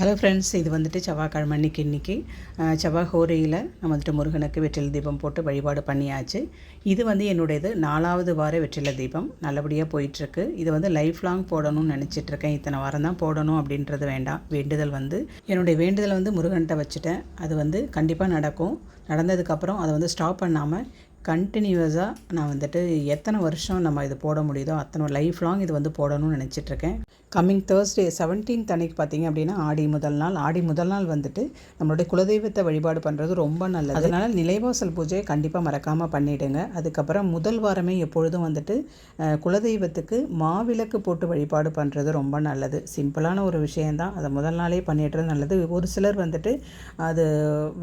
Hello friends, இது வந்துட்டு செவ்வாய்க்கிழமை இன்றைக்கி செவ்வாய் ஹோரையில் நம்ம வந்துட்டு முருகனுக்கு வெற்றிலை தீபம் போட்டு வழிபாடு பண்ணியாச்சு. இது வந்து என்னுடையது 4வது வார வெற்றிலை தீபம். நல்லபடியாக போயிட்டுருக்கு. இது வந்து லைஃப் லாங் போடணும்னு நினச்சிட்ருக்கேன். இத்தனை வாரம் தான் போடணும் அப்படின்றது வேண்டாம். வேண்டுதல் வந்து என்னுடைய வேண்டுதல் வந்து முருகன்கிட்ட வச்சுட்டேன். அது வந்து கண்டிப்பாக நடக்கும். நடந்ததுக்கப்புறம் அதை வந்து ஸ்டாப் பண்ணாமல் கண்டினியூஸாக நான் வந்துட்டு எத்தனை வருஷம் நம்ம இது போட முடியுதோ அத்தனை லைஃப் லாங் இது வந்து போடணும்னு நினச்சிட்ருக்கேன். கம்மிங் தேர்ஸ்டே 17th அன்னைக்கு பார்த்திங்க அப்படின்னா ஆடி முதல் நாள் வந்துட்டு நம்மளுடைய குலதெய்வத்தை வழிபாடு பண்ணுறது ரொம்ப நல்லது. அதனால் நிலைவாசல் பூஜையை கண்டிப்பாக மறக்காமல் பண்ணிவிடுங்க. அதுக்கப்புறம் முதல் வாரமே எப்பொழுதும் வந்துட்டு குலதெய்வத்துக்கு மாவிளக்கு போட்டு வழிபாடு பண்ணுறது ரொம்ப நல்லது. சிம்பிளான ஒரு விஷயந்தான். அதை முதல் நாளே பண்ணிடுறது நல்லது. ஒரு சிலர் வந்துட்டு அது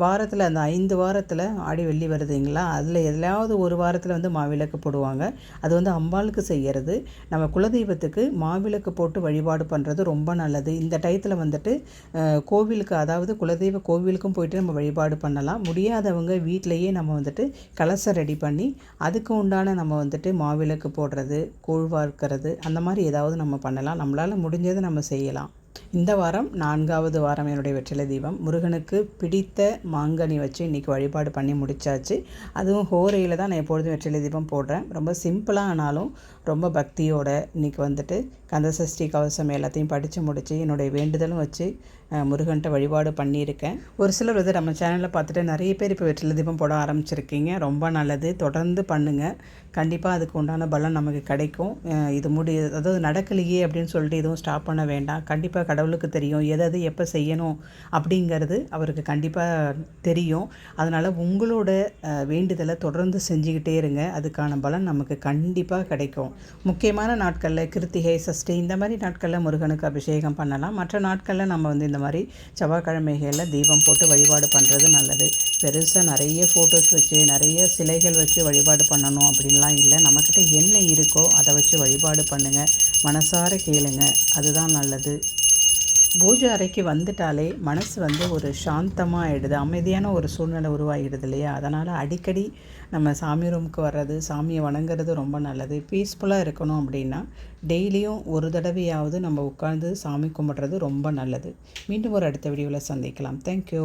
வாரத்தில் அந்த 5 வாரத்தில் ஆடி வெள்ளி வருதுங்களா, அதில் எதுலையாவது ஒரு வாரத்தில் வந்து மாவிளக்கு போடுவாங்க. அது வந்து அம்பாளுக்கு செய்கிறது. நம்ம குலதெய்வத்துக்கு மாவிளக்கு போட்டு வழிபாடு பண்ணுறது ரொம்ப நல்லது. இந்த டயத்தில் வந்துட்டு கோவிலுக்கு, அதாவது குலதெய்வ கோவிலுக்கும் போயிட்டு நம்ம வழிபாடு பண்ணலாம். முடியாதவங்க வீட்டிலையே நம்ம வந்துட்டு கலசம் ரெடி பண்ணி அதுக்கு உண்டான நம்ம வந்துட்டு மாவிளக்கு போடுறது, கூழ் வார்க்கிறது, அந்த மாதிரி ஏதாவது நம்ம பண்ணலாம். நம்மளால் முடிஞ்சதை நம்ம செய்யலாம். இந்த வாரம் 4வது வாரம் என்னுடைய வெற்றிலை தீபம். முருகனுக்கு பிடித்த மாங்கனி வச்சு இன்றைக்கி வழிபாடு பண்ணி முடித்தாச்சு. அதுவும் ஹோரையில் தான் நான் எப்பொழுதும் வெற்றிலை தீபம் போடுறேன். ரொம்ப சிம்பிளாக ஆனாலும் ரொம்ப பக்தியோடு இன்றைக்கி வந்துட்டு கந்தசஷ்டி கவசம் எல்லாத்தையும் படித்து முடித்து என்னுடைய வேண்டுதலும் வச்சு முருகன்கிட்ட வழிபாடு பண்ணியிருக்கேன். ஒரு சிலர் வந்து நம்ம சேனலில் பார்த்துட்டு நிறைய பேர் இப்போ வெற்றிலை தீபம் போட ஆரம்பிச்சிருக்கீங்க. ரொம்ப நல்லது. தொடர்ந்து பண்ணுங்கள். கண்டிப்பாக அதுக்கு உண்டான பலன் நமக்கு கிடைக்கும். இது அதாவது நடக்கலையே அப்படின்னு சொல்லிட்டு எதுவும் ஸ்டாப் பண்ண வேண்டாம். கண்டிப்பாக கடவுளுக்கு தெரியும் எது எப்போ செய்யணும் அப்படிங்கிறது அவருக்கு கண்டிப்பாக தெரியும். அதனால் உங்களோட வேண்டுதலை தொடர்ந்து செஞ்சுக்கிட்டே இருங்க. அதுக்கான பலன் நமக்கு கண்டிப்பாக கிடைக்கும். முக்கியமான நாட்களில் கிருத்திகை, சஷ்டி இந்த மாதிரி நாட்களில் முருகனுக்கு அபிஷேகம் பண்ணலாம். மற்ற நாட்களில் நம்ம வந்து இந்த மாதிரி செவ்வாய்க்கிழமைகளில் தீபம் போட்டு வழிபாடு பண்ணுறது நல்லது. பெருசாக நிறைய ஃபோட்டோஸ் வச்சு நிறைய சிலைகள் வச்சு வழிபாடு பண்ணணும் அப்படின்லாம் இல்லை. நம்மக்கிட்ட என்ன இருக்கோ அதை வச்சு வழிபாடு பண்ணுங்கள். மனசார கேளுங்க, அதுதான் நல்லது. பூஜை அறைக்கு வந்துட்டாலே மனசு வந்து ஒரு சாந்தமாக ஆகிடுது, அமைதியான ஒரு சூழ்நிலை உருவாகிடுது இல்லையா. அதனால் அடிக்கடி நம்ம சாமி ரூமுக்கு வர்றது, சாமியை வணங்குறது ரொம்ப நல்லது. பீஸ்ஃபுல்லாக இருக்கணும் அப்படின்னா டெய்லியும் ஒரு தடவையாவது நம்ம உட்காந்து சாமி கும்பிட்றது ரொம்ப நல்லது. மீண்டும் ஒரு அடுத்த வீடியோவில் சந்திக்கலாம். தேங்க்யூ.